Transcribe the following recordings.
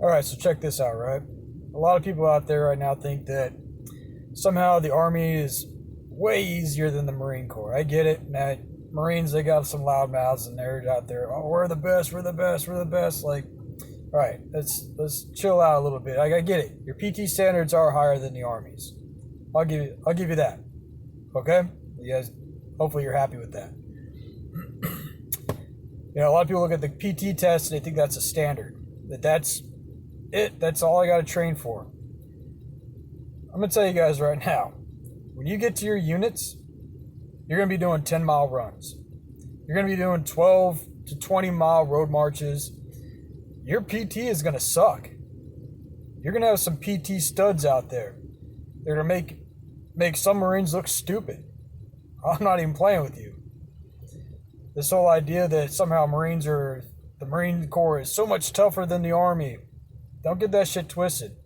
All right, so check this out, right? A lot of people out there right now think that somehow the Army is way easier than the Marine Corps. I get it. Now, Marines, they got some loud mouths and they're out there, oh, we're the best, we're the best, we're the best. Like, all right, let's chill out a little bit. I get it. Your PT standards are higher than the Army's. I'll give you that. Okay? You guys, hopefully you're happy with that. A lot of people look at the PT test and they think that's a standard. That's it. That's all I got to train for. I'm going to tell you guys right now, when you get to your units, you're going to be doing 10-mile runs. You're going to be doing 12 to 20-mile road marches. Your PT is going to suck. You're going to have some PT studs out there. They're going to make some Marines look stupid. I'm not even playing with you. This whole idea that somehow the Marine Corps is so much tougher than the Army. Don't get that shit twisted.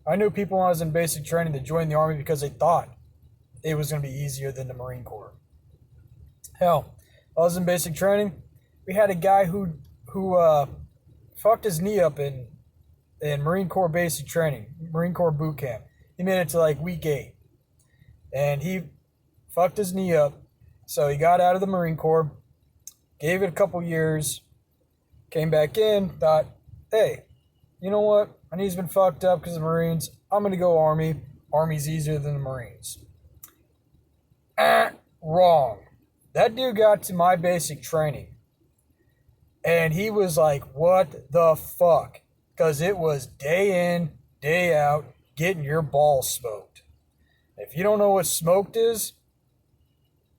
I knew people when I was in basic training that joined the Army because they thought it was going to be easier than the Marine Corps. Hell, I was in basic training. We had a guy who fucked his knee up in Marine Corps basic training, Marine Corps boot camp. He made it to like week 8. And he fucked his knee up. So he got out of the Marine Corps, gave it a couple years, came back in, thought, hey, you know what? My knee's been fucked up because of the Marines. I'm going to go Army. Army's easier than the Marines. Wrong. That dude got to my basic training. And he was like, what the fuck? Because it was day in, day out, getting your balls smoked. If you don't know what smoked is,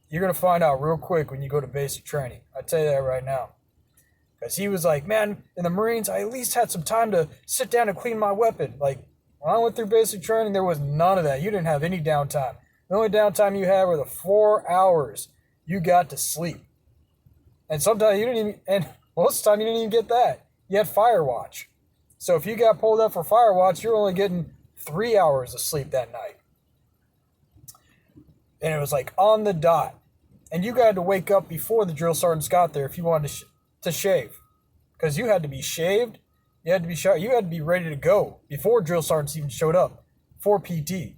you're going to find out real quick when you go to basic training. I tell you that right now. Because he was like, man, in the Marines, I at least had some time to sit down and clean my weapon. Like, when I went through basic training, there was none of that. You didn't have any downtime. The only downtime you had were the 4 hours you got to sleep. And sometimes you didn't even, and most of the time you didn't even get that. You had fire watch. So if you got pulled up for fire watch, you're only getting 3 hours of sleep that night. And it was like on the dot. And you got to wake up before the drill sergeants got there if you wanted to shave. Because you had to be shaved. You had to be shot. You had to be ready to go before drill sergeants even showed up for PT.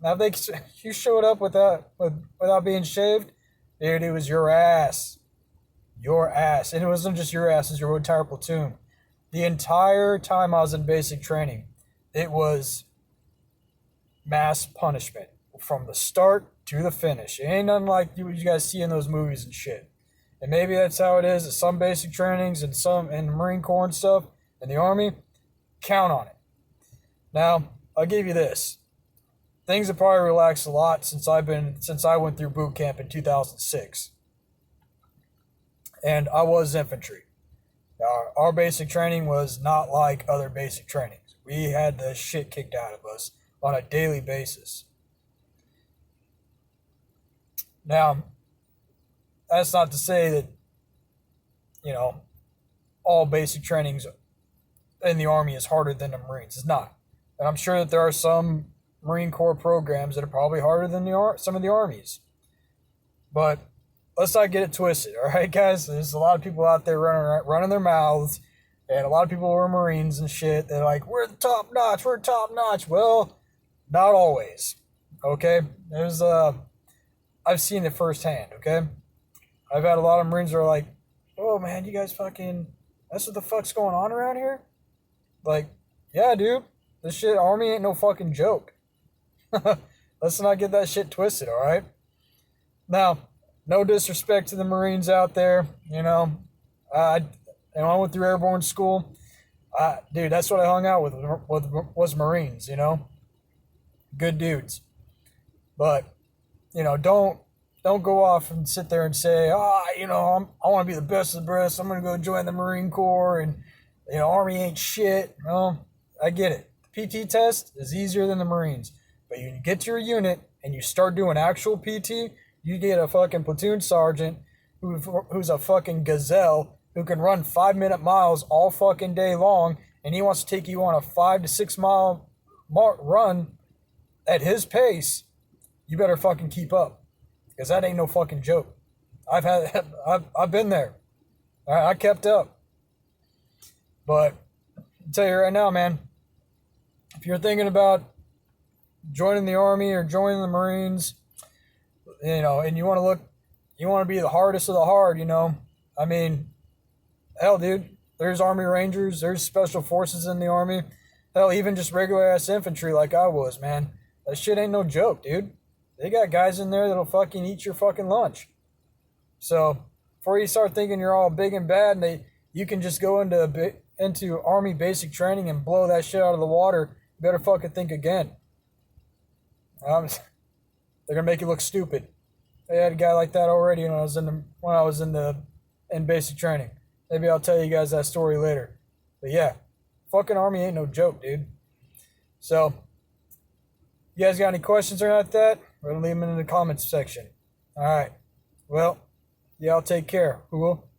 Now, if you showed up without being shaved, dude, it was your ass. Your ass. And it wasn't just your ass, it was your entire platoon. The entire time I was in basic training, it was mass punishment from the start to the finish. It ain't nothing like what you guys see in those movies and shit. And maybe that's how it is at some basic trainings and some in the Marine Corps and stuff, in the Army. Count on it. Now, I'll give you this. Things have probably relaxed a lot since I went through boot camp in 2006. And I was infantry. Our basic training was not like other basic trainings. We had the shit kicked out of us on a daily basis. Now, that's not to say that, all basic trainings in the Army is harder than the Marines. It's not. And I'm sure that there are some Marine Corps programs that are probably harder than some of the Armies. But let's not get it twisted, all right, guys? There's a lot of people out there running their mouths, and a lot of people who are Marines and shit. They're like, we're the top notch, we're top notch. Well, not always, okay? I've seen it firsthand, okay? I've had a lot of Marines that are like, oh, man, you guys that's what the fuck's going on around here? Like, yeah, dude, this shit, Army ain't no fucking joke. Let's not get that shit twisted, all right? Now, no disrespect to the Marines out there, I went through airborne school. Dude, that's what I hung out with was Marines, good dudes. But, don't go off and sit there and say, I want to be the best of the best. I'm going to go join the Marine Corps and, Army ain't shit. Well, I get it. The PT test is easier than the Marines. But you get to your unit and you start doing actual PT, you get a fucking platoon sergeant who's a fucking gazelle who can run 5-minute miles all fucking day long, and he wants to take you on a 5 to 6 mile run at his pace. You better fucking keep up, because that ain't no fucking joke. I've been there. I kept up. But I'll tell you right now, man, if you're thinking about joining the Army or joining the Marines, and you want to be the hardest of the hard, I mean, hell, dude, there's Army Rangers, there's Special Forces in the Army, hell, even just regular ass infantry like I was, man. That shit ain't no joke, dude. They got guys in there that'll fucking eat your fucking lunch. So before you start thinking you're all big and bad, and you can just go into Army basic training and blow that shit out of the water, you better fucking think again. They're gonna make you look stupid. They had a guy like that already when I was in basic training. Maybe I'll tell you guys that story later. But yeah, fucking Army ain't no joke, dude. So, you guys got any questions or not like that? We're gonna leave them in the comments section. All right. Well, y'all take care. Cool.